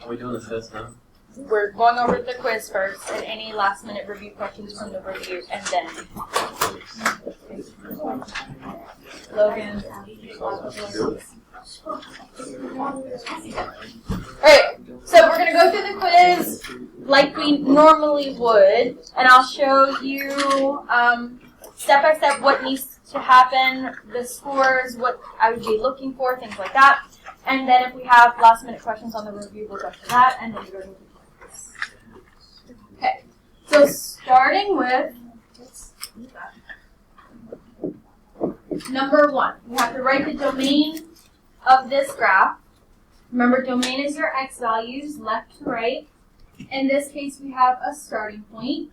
Are we doing the test now? We're going over the quiz first and any last minute review questions from the review, and then Logan. Alright, so we're going to go through the quiz like we normally would, and I'll show you step by step what needs to happen, the scores, what I would be looking for, things like that. And then if we have last minute questions on the review, we'll go to that, and then we'll go to the quiz. Okay, so starting with number 1, we have to write the domain of this graph. Remember, domain is your x values, left to right. In this case, we have a starting point,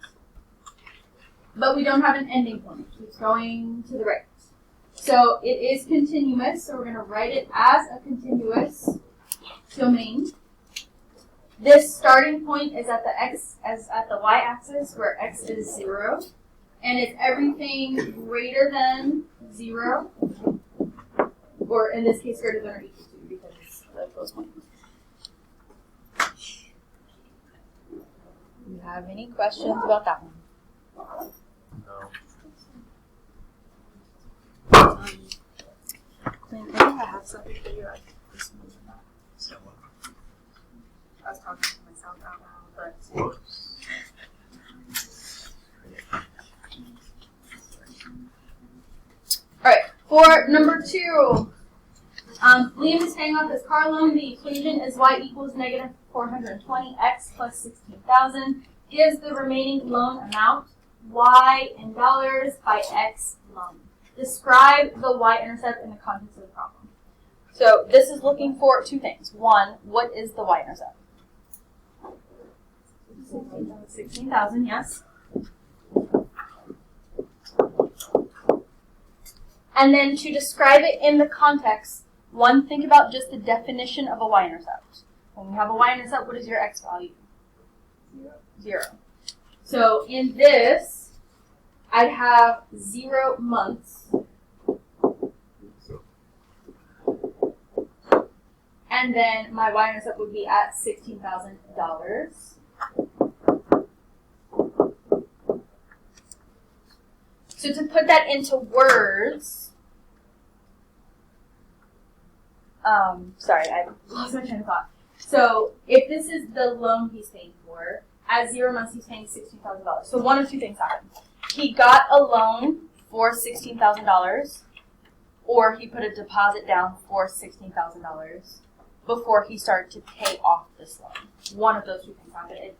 but we don't have an ending point. It's going to the right. So it is continuous, so we're going to write it as a continuous domain. This starting point is at the x as at the y-axis, where x is 0, and it's everything greater than 0, or in this case, greater than or equal to, because it's the close point. Do you have any questions about that one? No. Maybe I have something for you. This one is not. So what? I was talking to myself out loud, but. Alright, for number 2, Liam is paying off his car loan. The equation is y equals negative 420, x plus 16,000 gives the remaining loan amount, y in dollars by x loan. Describe the y-intercept in the context of the problem. So this is looking for 2 things. 1, what is the y-intercept? 16,000, yes. And then to describe it in the context, 1, think about just the definition of a y-intercept. When we have a y-intercept, what is your x value? 0. So in this, I'd have 0 months. And then my y-intercept would be at $16,000. So to put that into words, sorry, I lost my train of thought. So if this is the loan he's paying for, at 0 months he's paying $16,000. So 1 of 2 things happened. He got a loan for $16,000, or he put a deposit down for $16,000 before he started to pay off this loan. 1 of those 2 things happened.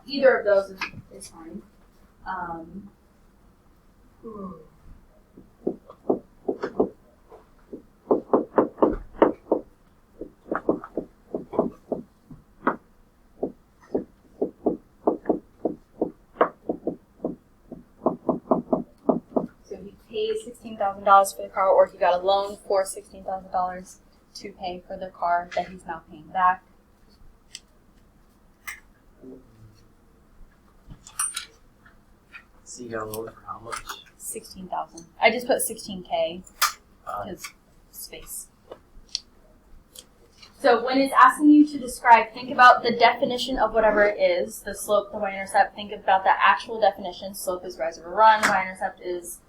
Either of those is fine. So he paid $16,000 for the car, or he got a loan for $16,000 to pay for the car that he's now paying back. So you got a loan for how much? 16,000. I just put 16K because space. So when it's asking you to describe, think about the definition of whatever it is, the slope, the y-intercept. Think about the actual definition. Slope is rise over run. Y-intercept is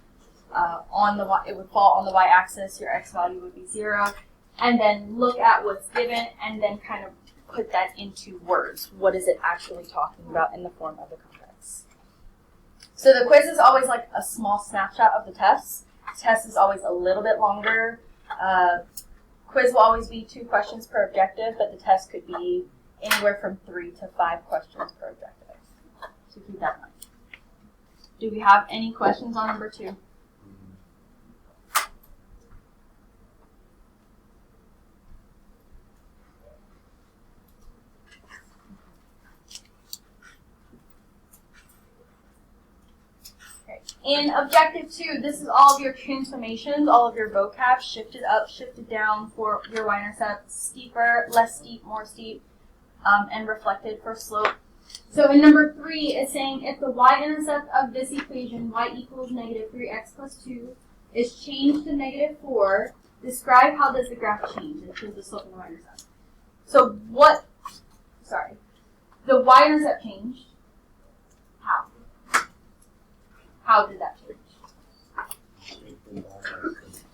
it would fall on the y-axis. Your x value would be 0. And then look at what's given and then kind of put that into words. What is it actually talking about in the form of the context? So the quiz is always like a small snapshot of the test. The test is always a little bit longer. Quiz will always be 2 questions per objective, but the test could be anywhere from 3 to 5 questions per objective. So keep that in mind. Do we have any questions on number 2? In objective 2, this is all of your transformations, all of your vocab, shifted up, shifted down for your y-intercept, steeper, less steep, more steep, and reflected for slope. So in number 3, it's saying if the y-intercept of this equation, y equals negative 3x plus 2, is changed to negative 4, describe how does the graph change. It shows the slope and the y-intercept. So The y-intercept changed. How? How did that change?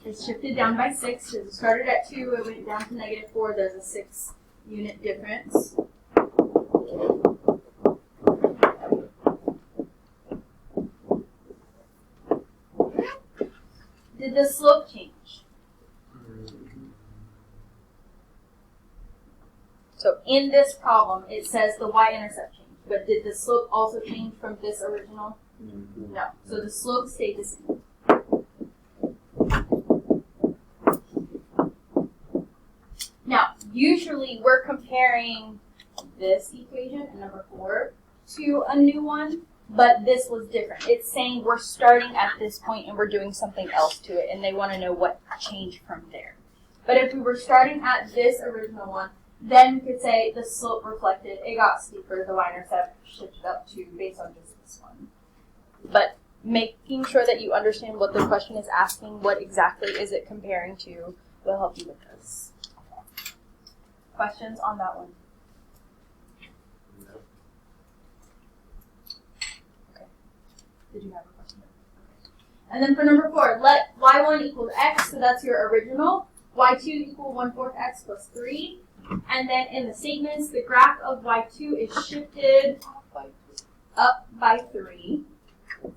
It shifted down by 6. It started at 2, it went down to -4. There's a 6-unit difference. Did the slope change? So in this problem, it says the y-intercept changed, but did the slope also change from this original? No. So the slope stayed the same. Now, usually we're comparing this equation, number 4, to a new one, but this was different. It's saying we're starting at this point and we're doing something else to it, and they want to know what changed from there. But if we were starting at this original one, then we could say the slope reflected, it got steeper, the y-intercept shifted up to based on just this one. But making sure that you understand what the question is asking, what exactly is it comparing to, will help you with this. Questions on that one? No. Okay. Did you have a question? Okay. And then for number 4, let y1 equals x, so that's your original. y2 equal 1/4 x plus 3. And then in the statements, the graph of y2 is shifted up by 3. So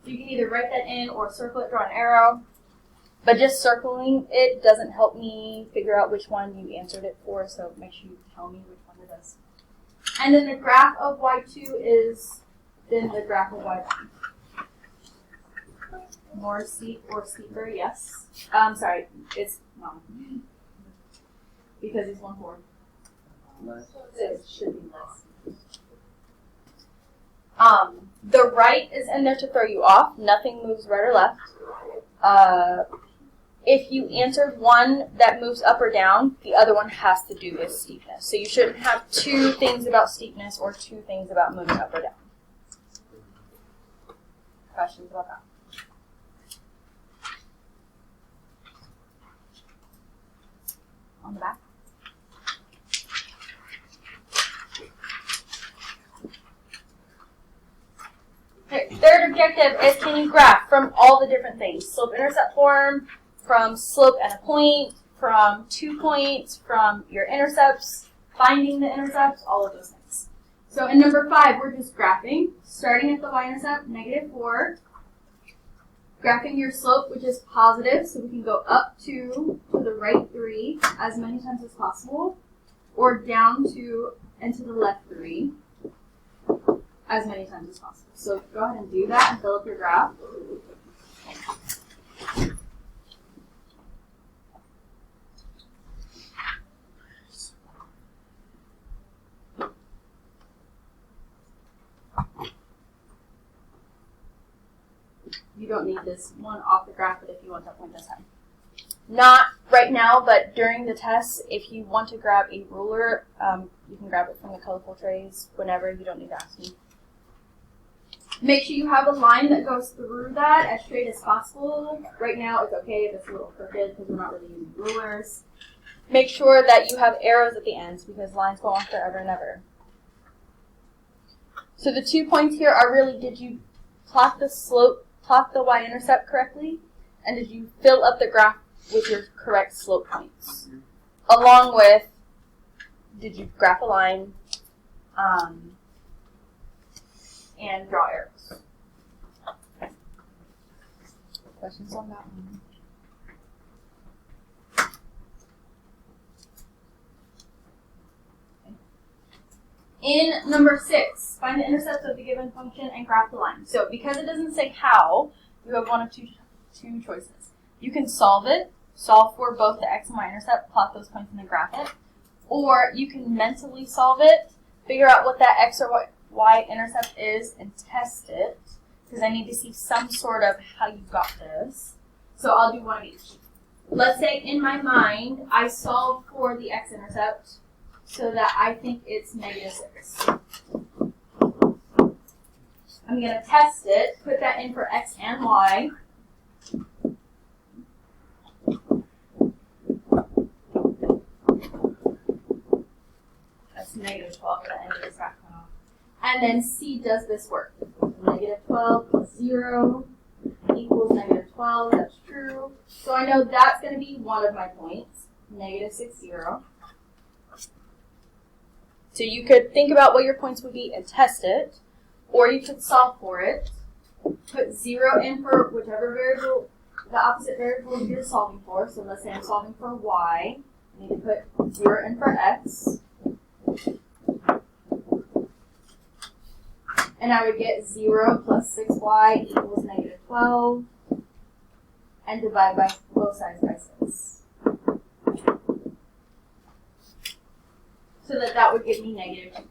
you can either write that in or circle it, draw an arrow. But just circling it doesn't help me figure out which one you answered it for, so make sure you tell me which one it is. And then the graph of y2 is then the graph of y1. More steep or steeper, yes. Sorry, it's not. Because it's 1/4. It should be less. The right is in there to throw you off. Nothing moves right or left. If you answered one that moves up or down, the other one has to do with steepness. So you shouldn't have 2 things about steepness or 2 things about moving up or down. Questions about that? On the back. Okay, third objective is can you graph from all the different things? Slope-intercept form, from slope and a point, from 2 points, from your intercepts, finding the intercepts, all of those things. So in number 5, we're just graphing, starting at the y-intercept, -4, graphing your slope, which is positive, so we can go up to the right 3 as many times as possible, or down to and to the left 3 as many times as possible. So go ahead and do that and fill up your graph. You don't need this one off the graph, but if you want that point this time. Not right now, but during the test, if you want to grab a ruler, you can grab it from the colorful trays whenever. You don't need to ask me. Make sure you have a line that goes through that as straight as possible. Right now, it's okay if it's a little crooked because we're not really using rulers. Make sure that you have arrows at the ends because lines go on forever and ever. So the 2 points here are really, did you plot the slope, plot the y-intercept correctly? And did you fill up the graph with your correct slope points? Along with, did you graph a line and draw arrows? Questions on that one? In number 6, find the intercepts of the given function and graph the line. So because it doesn't say how, you have one of two choices. You can solve it, solve for both the x and y intercept, plot those points and then graph it. Or you can mentally solve it, figure out what that x or y intercept is and test it. Because I need to see some sort of how you got this. So I'll do one of each. Let's say in my mind, I solve for the x-intercept so that I think it's -6. I'm going to test it, put that in for x and y. As it's negative 12 at the end of this graph cutoff. And then C does this work. Negative 12 plus 0 equals negative 12. That's true. So I know that's going to be one of my points. Negative 6, 0. So you could think about what your points would be and test it. Or you could solve for it. Put 0 in for whichever variable, the opposite variable you're solving for. So let's say I'm solving for y. I need to put 0 in for x. And I would get 0 plus 6y equals negative 12. And divide by both sides by 6. So that would give me negative 2.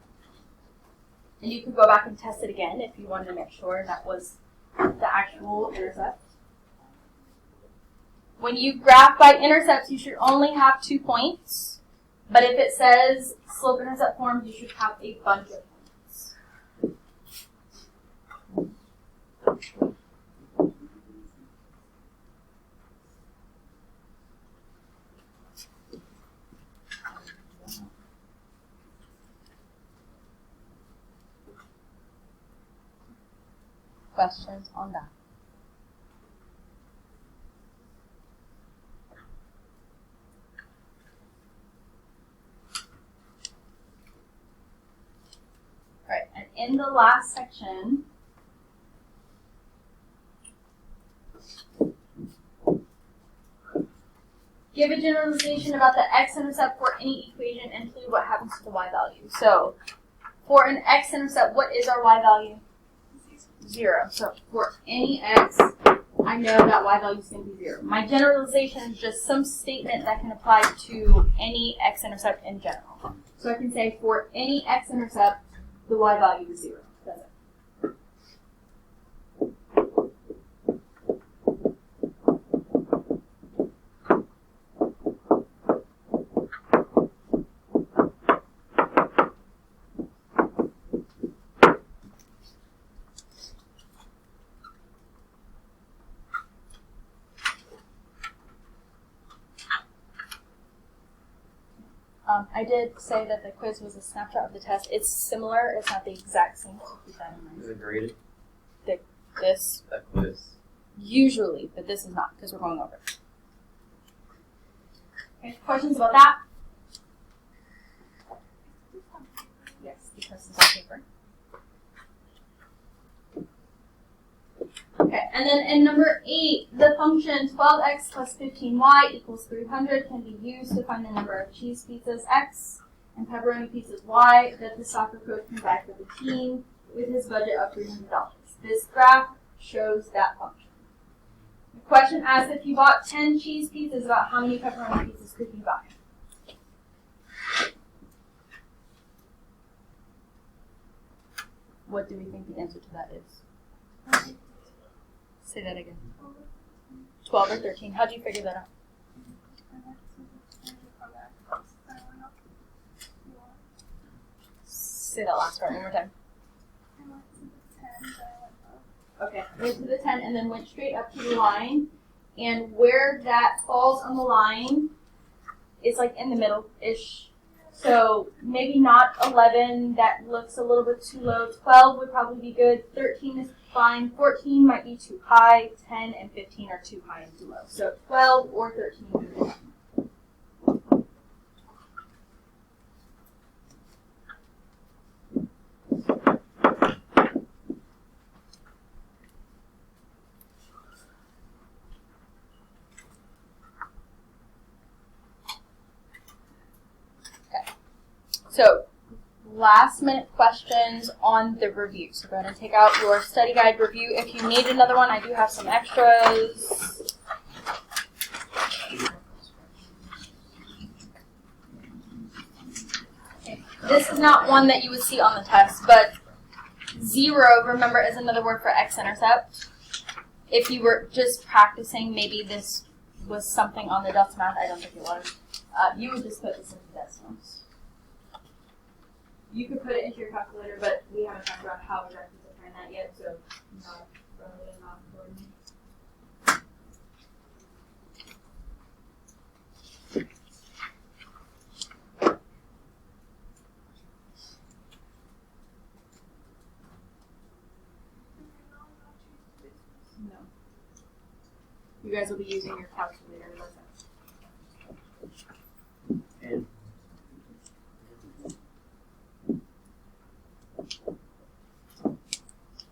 And you could go back and test it again if you wanted to make sure that was the actual intercept. When you graph by intercepts, you should only have 2 points. But if it says slope-intercept forms, you should have a bunch of points. Questions on that? Right, and in the last section, give a generalization about the x-intercept for any equation and include what happens to the y value. So, for an x-intercept, what is our y value? 0. So for any x, I know that y value is going to be 0. My generalization is just some statement that can apply to any x-intercept in general. So I can say for any x-intercept, the y value is 0. That's it. I did say that the quiz was a snapshot of the test. It's similar. It's not the exact same. So keep that in mind. Is it graded? This That quiz. usually, but this is not because we're going over it. Okay, questions about that? Yes, because it's on paper. Okay, and then in number 8, the function 12x plus 15y equals 300 can be used to find the number of cheese pizzas x and pepperoni pizzas y that the soccer coach can buy for the team with his budget of $300. This graph shows that function. The question asks if you bought 10 cheese pizzas, about how many pepperoni pizzas could you buy? What do we think the answer to that is? Say that again. 12 or 13. How do you figure that out? Say that last part one more time. Okay, went to the 10 and then went straight up to the line. And where that falls on the line is like in the middle-ish. So maybe not 11, that looks a little bit too low. 12 would probably be good. 13 is fine. 14 might be too high. 10 and 15 are too high and too low. So 12 or 13 would be fine. So, last minute questions on the review. So go ahead and take out your study guide review. If you need another one, I do have some extras. Okay. This is not one that you would see on the test, but 0, remember, is another word for x-intercept. If you were just practicing, maybe this was something on the Delta Math. I don't think it was. You would just put this into decimals. You could put it into your calculator, but we haven't talked about how exactly to find that yet, so not relevant, not important. You guys will be using your calculator. And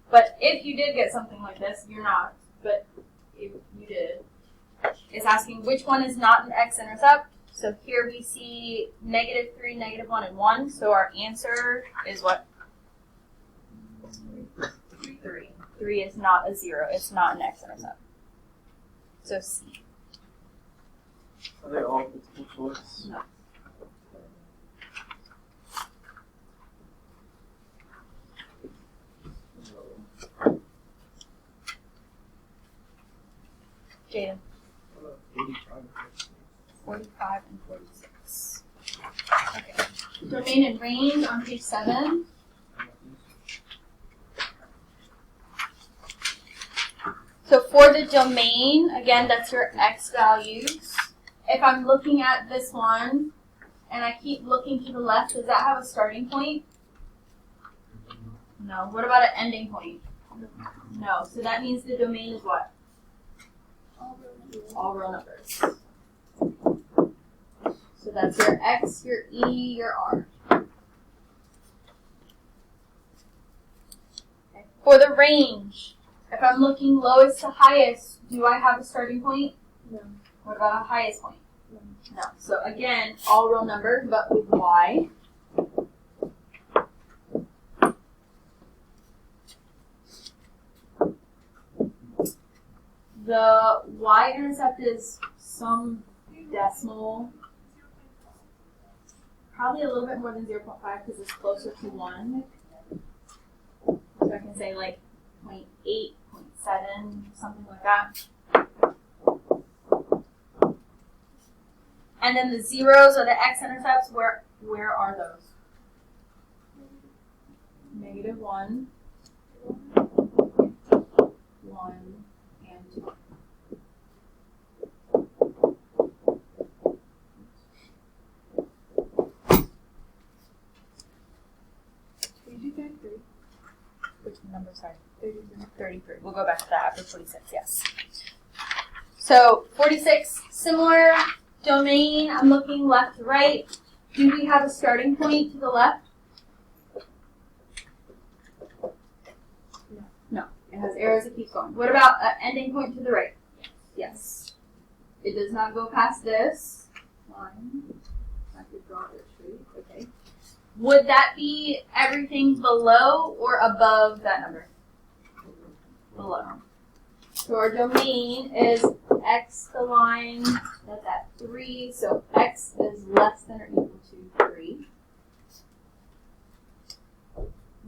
But if you did get something like this, you're not, but if you did, it's asking which one is not an x-intercept. So here we see -3, -1, and 1. So our answer is what? 3. 3 is not a 0. It's not an x-intercept. So C. are they all multiple choice? No. Jaden. 45 and 46. Okay. Domain and range on page 7. So for the domain, again, that's your x values. If I'm looking at this one and I keep looking to the left, does that have a starting point? No. What about an ending point? No. So that means the domain is what? All real numbers. So that's your x, your e, your r. Okay. For the range, if I'm looking lowest to highest, do I have a starting point? No. What about a highest point? No. So again, all real numbers, but with y. The y-intercept is some decimal, probably a little bit more than 0.5 because it's closer to 1. So I can say like 0.8, 0.7, something like that. And then the zeros or the x-intercepts, where are those? -1, 1, and 2. Which number, sorry? 33. We'll go back to that after 46, yes. So 46, similar domain. I'm looking left to right. Do we have a starting point to the left? No. It has arrows that keeps going. What about an ending point to the right? Yes. It does not go past this line. I could draw it straight. Okay. Would that be everything below or above that number? Below. So our domain is x, the line that's at 3, so x is less than or equal to 3.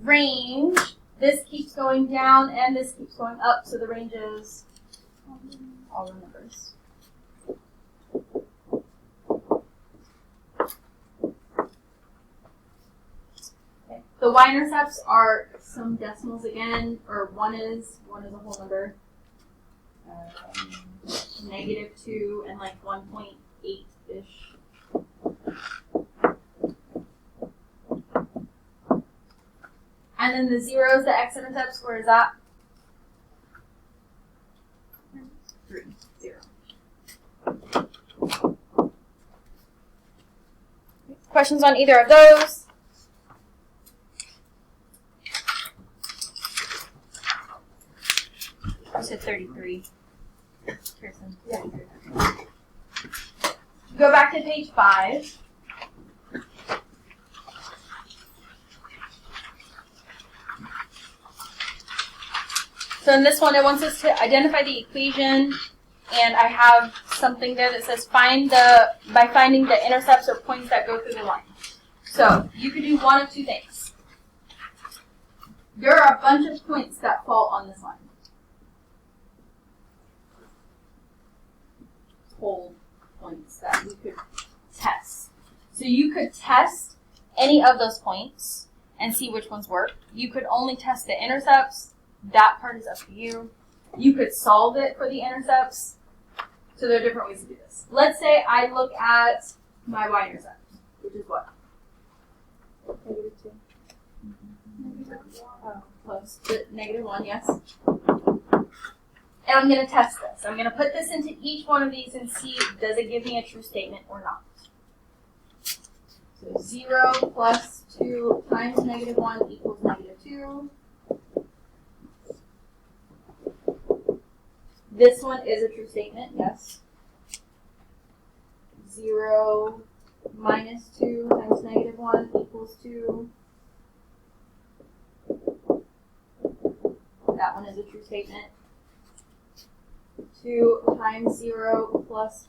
Range, this keeps going down and this keeps going up, so the range is all the numbers. Okay. The y-intercepts are some decimals again, or one is a whole number. -2 and like 1.8-ish. And then the zeros, the x-intercepts, where is that? 3, 0. Questions on either of those? You said 33. Kirsten. Yeah. Go back to page 5. So in this one, it wants us to identify the equation, and I have something there that says by finding the intercepts or points that go through the line. So you could do one of two things. There are a bunch of points that fall on this line. Whole points that we could test. So you could test any of those points and see which ones work. You could only test the intercepts. That part is up to you. You could solve it for the intercepts. So there are different ways to do this. Let's say I look at my y-intercept, which is what? -2. Oh, close. But -1, yes. And I'm going to test this. I'm going to put this into each one of these and see, does it give me a true statement or not? So 0 plus 2 times negative 1 equals negative 2. This one is a true statement, yes. 0 minus 2 times negative 1 equals 2. That one is a true statement. 2 times 0 plus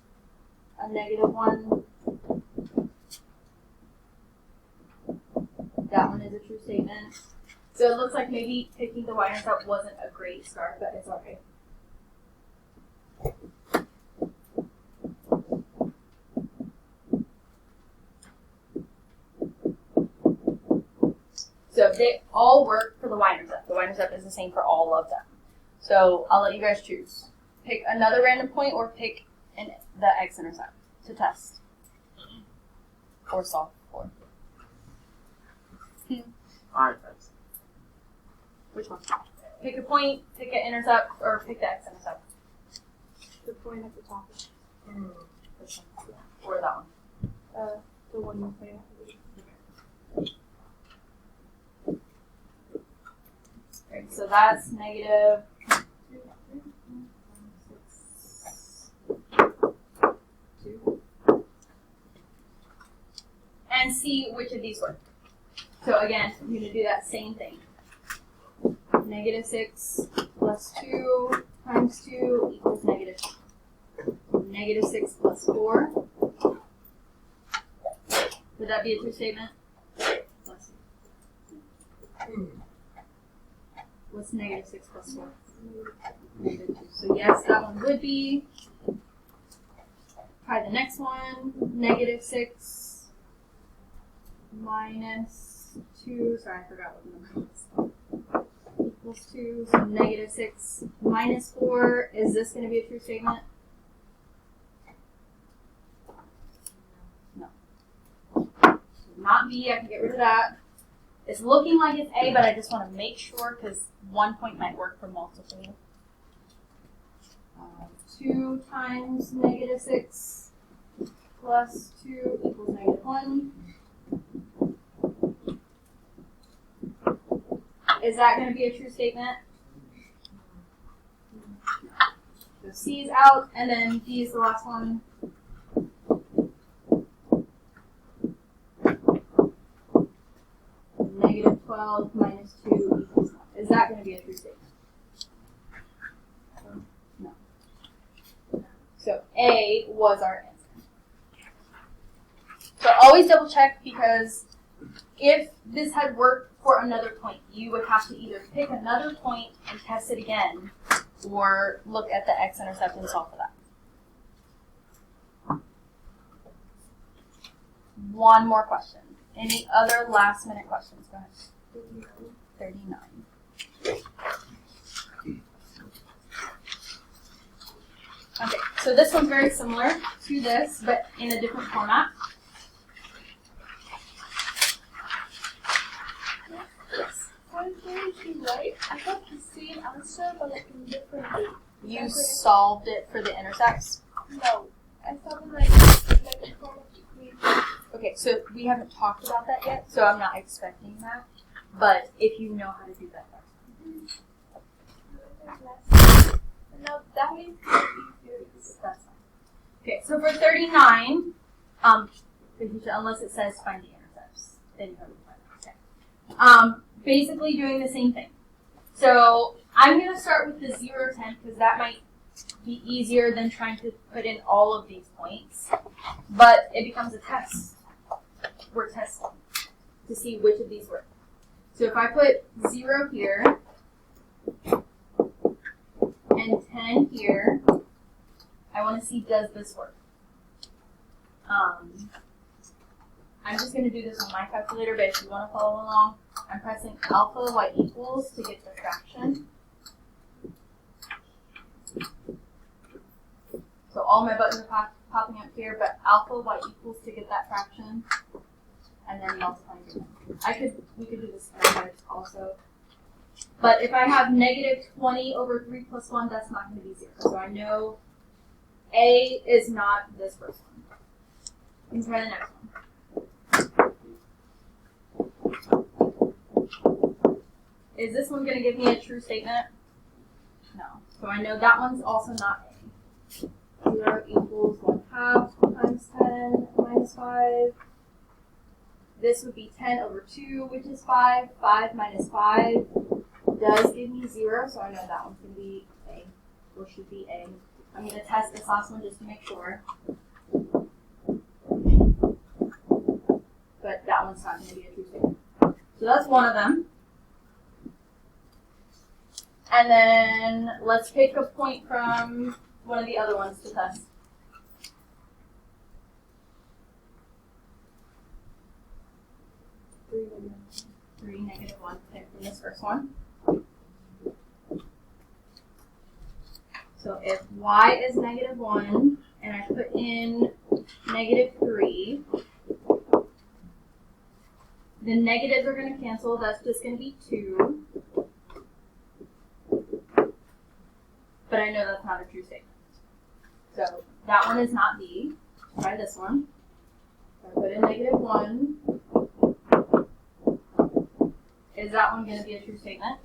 a negative 1. That one is a true statement. So it looks like maybe picking the y-intercept wasn't a great start, but it's okay. So they all work for the y-intercept. The y-intercept is the same for all of them. So I'll let you guys choose. Pick another random point or pick the x-intercept to test or solve for. Alright, thanks. Which one? Pick a point, pick an intercept, or pick the x-intercept. The point at the top. This one. Or that one. The one you play at. Right, so that's negative 2. And see which of these work. So again, I'm going to do that same thing. Negative 6 plus 2 times 2 equals negative 2. Negative 6 plus 4. Would that be a true statement? Bless you. What's negative 6 plus 4? Negative 2. So yes, that one would be. Try the next one. Negative 6 minus 2. Sorry, I forgot what the number was. Equals 2. So negative 6 minus 4. Is this going to be a true statement? No. Not B. I can get rid of that. It's looking like it's A, but I just want to make sure because one point might work for multiple. 2 times negative 6 plus 2 equals negative 1. Is that going to be a true statement? So C is out, and then D is the last one. Negative 12 minus 2 equals 1. Is that going to be a true statement? No. So A was our answer. So always double check because if this had worked for another point, you would have to either pick another point and test it again or look at the x-intercept and solve for that. One more question. Any other last minute questions? Go ahead. 39. Okay, so this one's very similar to this, but in a different format. Yes. Why did you write? I got the same answer, but like in different way. You solved it for the intercepts? No. I thought it like a form of degree. Okay, so we haven't talked about that yet, so I'm not expecting that. But if you know how to do that, No, that means it's that's fine. Okay, so for 39, unless it says find the intercepts, then you have to find it. Okay. Basically doing the same thing. So I'm going to start with the 0 10 because that might be easier than trying to put in all of these points. But it becomes a test. We're testing to see which of these work. So if I put 0 here and 10 here, I want to see, does this work? I'm just going to do this on my calculator, but if you want to follow along, I'm pressing alpha y equals to get the fraction. So all my buttons are popping up here, but alpha y equals to get that fraction, and then multiplying it. We could do this also. But if I have negative 20 over 3 plus 1, that's not going to be 0. So I know A is not this first one. Let's try the next one. Is this one going to give me a true statement? No. So I know that one's also not A. 0 equals 1/2 times 10 minus 5. This would be 10 over 2, which is 5. 5 minus 5 does give me 0, so I know that one's going to be A, or should be A. I'm going to test this last one just to make sure. But that one's not going to be a true statement. So that's one of them. And then let's pick a point from one of the other ones to test. 3, negative 1, pick from this first one. So if y is negative 1, and I put in negative 3, the negatives are going to cancel. That's just going to be 2. But I know that's not a true statement. So that one is not B. Try this one. So I put in negative 1. Is that one going to be a true statement?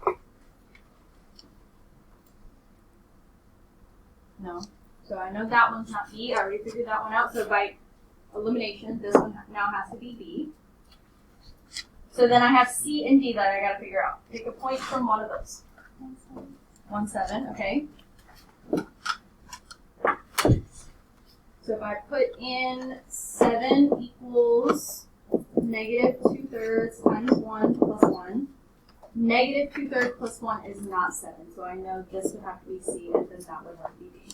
No. So I know that one's not B. I already figured that one out. So by elimination, this one now has to be B. So then I have C and D that I got to figure out. Pick a point from one of those. 1, 7. Okay. So if I put in 7 equals negative 2/3 times 1 plus 1. Negative 2/3 plus 1 is not 7, so I know this would have to be C, and then that would have to be B.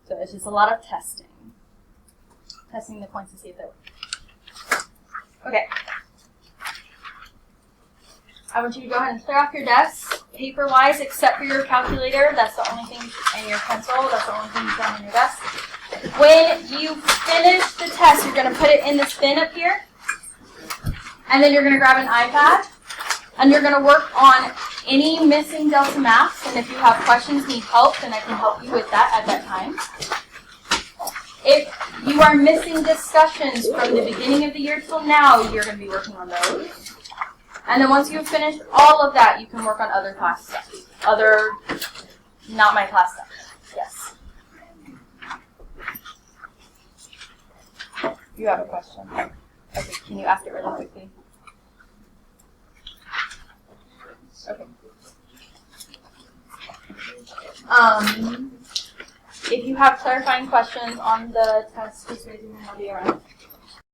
So it's just a lot of testing. Testing the points to see if they work. Okay. I want you to go ahead and clear off your desk, paper-wise, except for your calculator. That's the only thing, and your pencil. That's the only thing you've done on your desk. When you finish the test, you're going to put it in this bin up here, and then you're going to grab an iPad, and you're going to work on any missing Delta maths, and if you have questions, need help, then I can help you with that at that time. If you are missing discussions from the beginning of the year till now, you're going to be working on those. And then once you've finished all of that, you can work on other class stuff. Other, not my class stuff. Yes. You have a question. Okay, can you ask it really quickly? Okay. If you have clarifying questions on the test, just raise your hand, I'll be around.